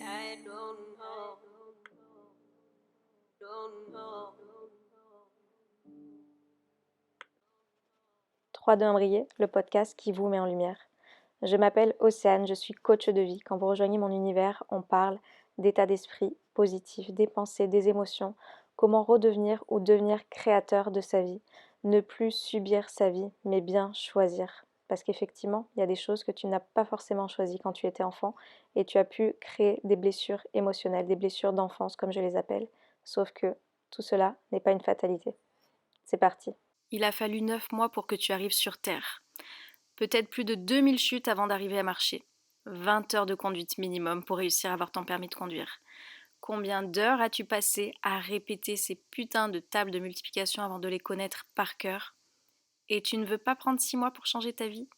I don't know, don't know. 3-2 Imbriqué, le podcast qui vous met en lumière. Je m'appelle Océane, je suis coach de vie. Quand vous rejoignez mon univers, on parle d'état d'esprit positif, des pensées, des émotions, comment redevenir ou devenir créateur de sa vie, ne plus subir sa vie, mais bien choisir. Parce qu'effectivement, il y a des choses que tu n'as pas forcément choisies quand tu étais enfant et tu as pu créer des blessures émotionnelles, des blessures d'enfance comme je les appelle. Sauf que tout cela n'est pas une fatalité. C'est parti. Il a fallu 9 mois pour que tu arrives sur Terre. Peut-être plus de 2000 chutes avant d'arriver à marcher. 20 heures de conduite minimum pour réussir à avoir ton permis de conduire. Combien d'heures as-tu passé à répéter ces putains de tables de multiplication avant de les connaître par cœur? Et tu ne veux pas prendre 6 mois pour changer ta vie?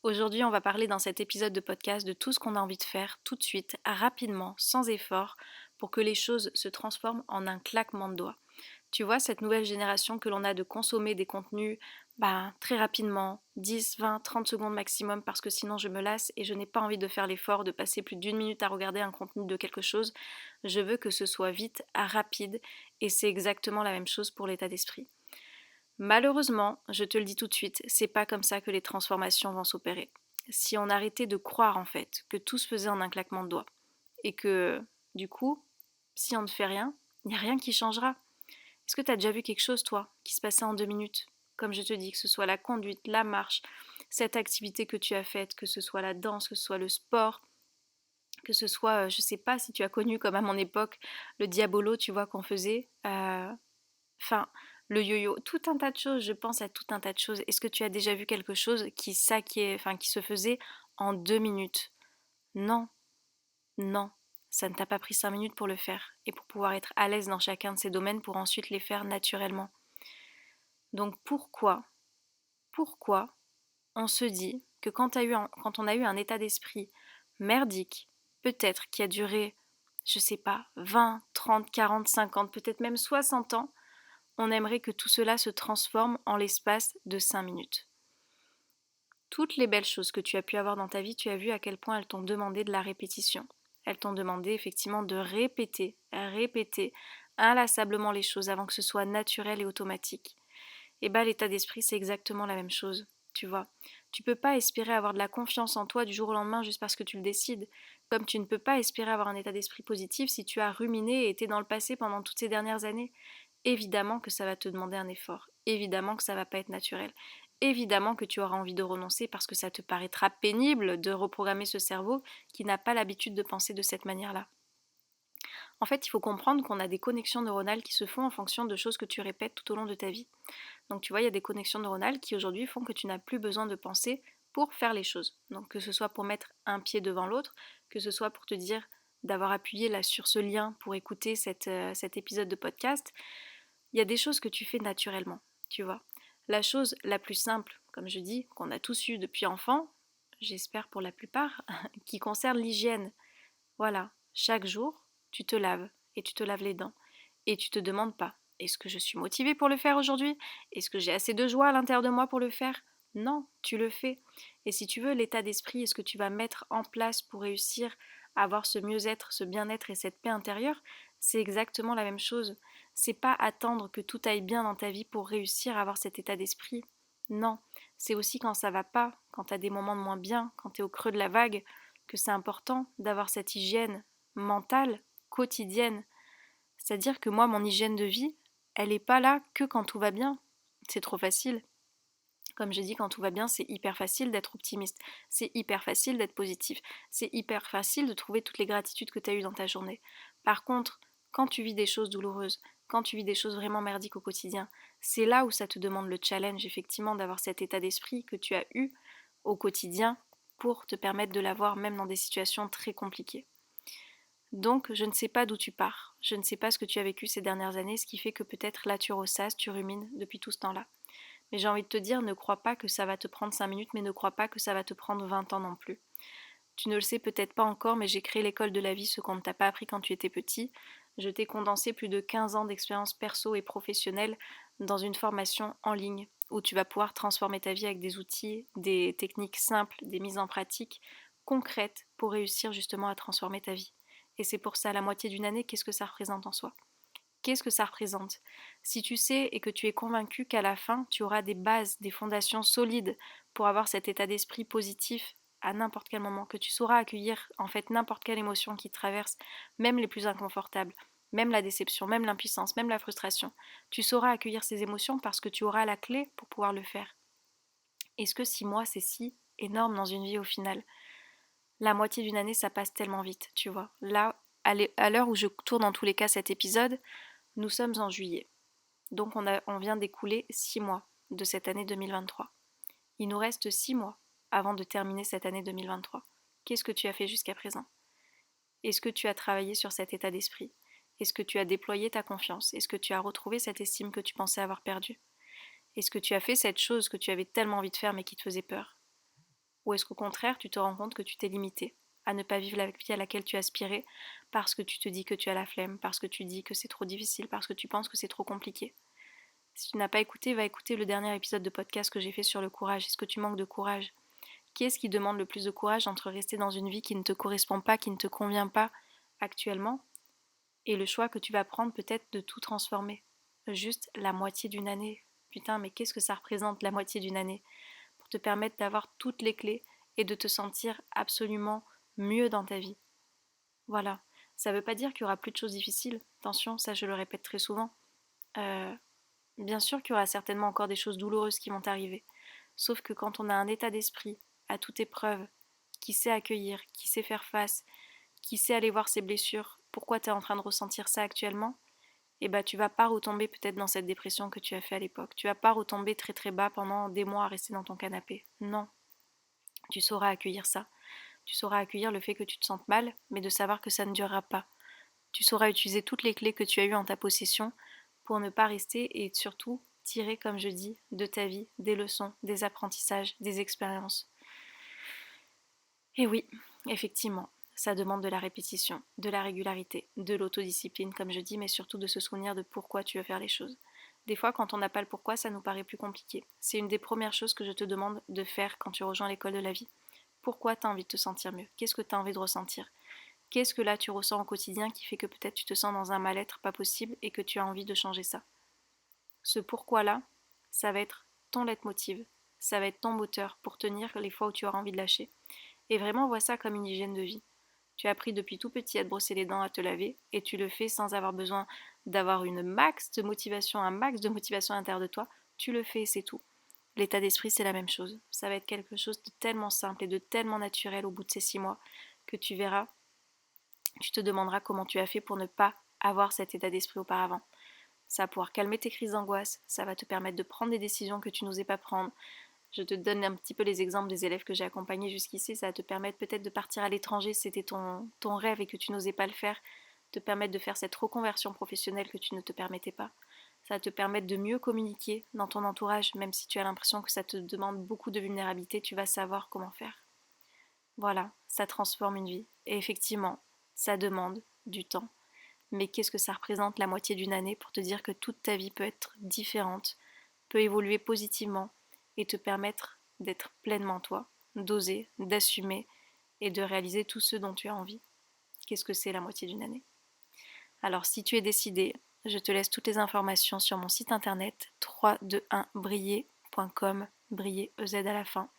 Aujourd'hui, on va parler dans cet épisode de podcast de tout ce qu'on a envie de faire tout de suite, rapidement, sans effort, pour que les choses se transforment en un claquement de doigts. Tu vois, cette nouvelle génération que l'on a de consommer des contenus très rapidement, 10, 20, 30 secondes maximum, parce que sinon je me lasse et je n'ai pas envie de faire l'effort de passer plus d'une minute à regarder un contenu de quelque chose. Je veux que ce soit vite, rapide, et c'est exactement la même chose pour l'état d'esprit. Malheureusement, je te le dis tout de suite, c'est pas comme ça que les transformations vont s'opérer. Si on arrêtait de croire en fait que tout se faisait en un claquement de doigts, et que, du coup, si on ne fait rien, il n'y a rien qui changera. Est-ce que tu as déjà vu quelque chose, toi, qui se passait en 2 minutes? Comme je te dis, que ce soit la conduite, la marche, cette activité que tu as faite, que ce soit la danse, que ce soit le sport, que ce soit, je sais pas si tu as connu, comme à mon époque, le diabolo, tu vois, qu'on faisait. Enfin, le yo-yo, tout un tas de choses, je pense à tout un tas de choses. Est-ce que tu as déjà vu quelque chose qui se faisait en 2 minutes? Non, non. Ça ne t'a pas pris 5 minutes pour le faire et pour pouvoir être à l'aise dans chacun de ces domaines pour ensuite les faire naturellement. Donc pourquoi on se dit que quand on a eu un état d'esprit merdique, peut-être qui a duré, je sais pas, 20, 30, 40, 50, peut-être même 60 ans, on aimerait que tout cela se transforme en l'espace de 5 minutes. Toutes les belles choses que tu as pu avoir dans ta vie, tu as vu à quel point elles t'ont demandé de la répétition. Elles t'ont demandé effectivement de répéter inlassablement les choses avant que ce soit naturel et automatique. Et bah l'état d'esprit c'est exactement la même chose, tu vois. Tu peux pas espérer avoir de la confiance en toi du jour au lendemain juste parce que tu le décides. Comme tu ne peux pas espérer avoir un état d'esprit positif si tu as ruminé et été dans le passé pendant toutes ces dernières années. Évidemment que ça va te demander un effort. Évidemment que ça va pas être naturel. Évidemment que tu auras envie de renoncer parce que ça te paraîtra pénible de reprogrammer ce cerveau qui n'a pas l'habitude de penser de cette manière-là. En fait, il faut comprendre qu'on a des connexions neuronales qui se font en fonction de choses que tu répètes tout au long de ta vie. Donc tu vois, il y a des connexions neuronales qui aujourd'hui font que tu n'as plus besoin de penser pour faire les choses. Donc que ce soit pour mettre un pied devant l'autre, que ce soit pour te dire d'avoir appuyé là sur ce lien pour écouter cet épisode de podcast, il y a des choses que tu fais naturellement, tu vois. La chose la plus simple, comme je dis, qu'on a tous eu depuis enfant, j'espère pour la plupart, qui concerne l'hygiène. Voilà, chaque jour, tu te laves et tu te laves les dents. Et tu te demandes pas, est-ce que je suis motivée pour le faire aujourd'hui? Est-ce que j'ai assez de joie à l'intérieur de moi pour le faire? Non, tu le fais. Et si tu veux, l'état d'esprit est ce que tu vas mettre en place pour réussir à avoir ce mieux-être, ce bien-être et cette paix intérieure, c'est exactement la même chose. C'est pas attendre que tout aille bien dans ta vie pour réussir à avoir cet état d'esprit. Non, c'est aussi quand ça va pas, quand tu as des moments de moins bien, quand tu es au creux de la vague, que c'est important d'avoir cette hygiène mentale quotidienne. C'est-à-dire que moi, mon hygiène de vie, elle n'est pas là que quand tout va bien. C'est trop facile. Comme je dis, quand tout va bien, c'est hyper facile d'être optimiste. C'est hyper facile d'être positif. C'est hyper facile de trouver toutes les gratitudes que tu as eues dans ta journée. Par contre, quand tu vis des choses douloureuses, quand tu vis des choses vraiment merdiques au quotidien, c'est là où ça te demande le challenge, effectivement, d'avoir cet état d'esprit que tu as eu au quotidien pour te permettre de l'avoir même dans des situations très compliquées. Donc, je ne sais pas d'où tu pars, je ne sais pas ce que tu as vécu ces dernières années, ce qui fait que peut-être là tu ressasses, tu rumines depuis tout ce temps-là. Mais j'ai envie de te dire, ne crois pas que ça va te prendre 5 minutes, mais ne crois pas que ça va te prendre 20 ans non plus. Tu ne le sais peut-être pas encore, mais j'ai créé l'école de la vie, ce qu'on ne t'a pas appris quand tu étais petit. Je t'ai condensé plus de 15 ans d'expérience perso et professionnelle dans une formation en ligne où tu vas pouvoir transformer ta vie avec des outils, des techniques simples, des mises en pratique concrètes pour réussir justement à transformer ta vie. Et c'est pour ça, la moitié d'une année, qu'est-ce que ça représente en soi? Qu'est-ce que ça représente? Si tu sais et que tu es convaincu qu'à la fin, tu auras des bases, des fondations solides pour avoir cet état d'esprit positif à n'importe quel moment, que tu sauras accueillir en fait n'importe quelle émotion qui te traverse, même les plus inconfortables, même la déception, même l'impuissance, même la frustration, tu sauras accueillir ces émotions parce que tu auras la clé pour pouvoir le faire. Est-ce que 6 mois, c'est si énorme dans une vie au final? La moitié d'une année, ça passe tellement vite, tu vois. Là, à l'heure où je tourne en tous les cas cet épisode, nous sommes en juillet. Donc on vient d'écouler 6 mois de cette année 2023. Il nous reste 6 mois avant de terminer cette année 2023. Qu'est-ce que tu as fait jusqu'à présent? Est-ce que tu as travaillé sur cet état d'esprit? Est-ce que tu as déployé ta confiance? Est-ce que tu as retrouvé cette estime que tu pensais avoir perdue? Est-ce que tu as fait cette chose que tu avais tellement envie de faire mais qui te faisait peur? Ou est-ce qu'au contraire, tu te rends compte que tu t'es limité à ne pas vivre la vie à laquelle tu aspirais parce que tu te dis que tu as la flemme, parce que tu dis que c'est trop difficile, parce que tu penses que c'est trop compliqué? Si tu n'as pas écouté, va écouter le dernier épisode de podcast que j'ai fait sur le courage. Est-ce que tu manques de courage? Qui est-ce qui demande le plus de courage entre rester dans une vie qui ne te correspond pas, qui ne te convient pas actuellement, et le choix que tu vas prendre peut-être de tout transformer? Juste la moitié d'une année. Putain, mais qu'est-ce que ça représente la moitié d'une année? Pour te permettre d'avoir toutes les clés et de te sentir absolument mieux dans ta vie. Voilà. Ça ne veut pas dire qu'il y aura plus de choses difficiles. Attention, ça je le répète très souvent. Bien sûr qu'il y aura certainement encore des choses douloureuses qui vont arriver. Sauf que quand on a un état d'esprit à toute épreuve, qui sait accueillir, qui sait faire face, qui sait aller voir ses blessures, pourquoi tu es en train de ressentir ça actuellement, et bah tu vas pas retomber peut-être dans cette dépression que tu as fait à l'époque. Tu vas pas retomber très très bas pendant des mois à rester dans ton canapé. Non. Tu sauras accueillir ça. Tu sauras accueillir le fait que tu te sentes mal, mais de savoir que ça ne durera pas. Tu sauras utiliser toutes les clés que tu as eues en ta possession pour ne pas rester et surtout tirer, comme je dis, de ta vie des leçons, des apprentissages, des expériences. Et oui, effectivement, ça demande de la répétition, de la régularité, de l'autodiscipline, comme je dis, mais surtout de se souvenir de pourquoi tu veux faire les choses. Des fois, quand on n'a pas le pourquoi, ça nous paraît plus compliqué. C'est une des premières choses que je te demande de faire quand tu rejoins l'école de la vie. Pourquoi tu as envie de te sentir mieux? Qu'est-ce que tu as envie de ressentir? Qu'est-ce que là tu ressens au quotidien qui fait que peut-être tu te sens dans un mal-être pas possible et que tu as envie de changer ça? Ce pourquoi-là, ça va être ton leitmotiv, ça va être ton moteur pour tenir les fois où tu auras envie de lâcher. Et vraiment, vois ça comme une hygiène de vie. Tu as appris depuis tout petit à te brosser les dents, à te laver, et tu le fais sans avoir besoin d'avoir un max de motivation à l'intérieur de toi. Tu le fais et c'est tout. L'état d'esprit, c'est la même chose. Ça va être quelque chose de tellement simple et de tellement naturel au bout de ces 6 mois que tu verras, tu te demanderas comment tu as fait pour ne pas avoir cet état d'esprit auparavant. Ça va pouvoir calmer tes crises d'angoisse, ça va te permettre de prendre des décisions que tu n'osais pas prendre. Je te donne un petit peu les exemples des élèves que j'ai accompagnés jusqu'ici, ça va te permettre peut-être de partir à l'étranger si c'était ton rêve et que tu n'osais pas le faire, te permettre de faire cette reconversion professionnelle que tu ne te permettais pas. Ça va te permettre de mieux communiquer dans ton entourage, même si tu as l'impression que ça te demande beaucoup de vulnérabilité, tu vas savoir comment faire. Voilà, ça transforme une vie. Et effectivement, ça demande du temps. Mais qu'est-ce que ça représente la moitié d'une année pour te dire que toute ta vie peut être différente, peut évoluer positivement et te permettre d'être pleinement toi, d'oser, d'assumer et de réaliser tout ce dont tu as envie. Qu'est-ce que c'est la moitié d'une année? Alors si tu es décidé, je te laisse toutes les informations sur mon site internet www.briller.com, briller EZ à la fin.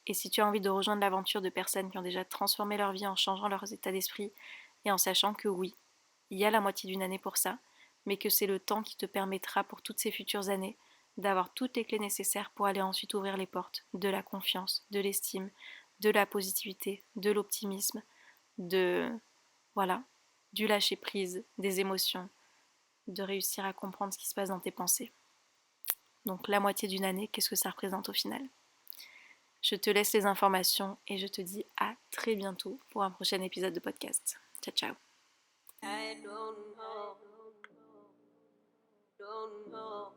Et si tu as envie de rejoindre l'aventure de personnes qui ont déjà transformé leur vie en changeant leur état d'esprit et en sachant que oui, il y a la moitié d'une année pour ça, mais que c'est le temps qui te permettra pour toutes ces futures années d'avoir toutes les clés nécessaires pour aller ensuite ouvrir les portes de la confiance, de l'estime, de la positivité, de l'optimisme, voilà, du lâcher prise, des émotions, de réussir à comprendre ce qui se passe dans tes pensées. Donc la moitié d'une année, qu'est-ce que ça représente au final? Je te laisse les informations et je te dis à très bientôt pour un prochain épisode de podcast. Ciao ciao. I don't know.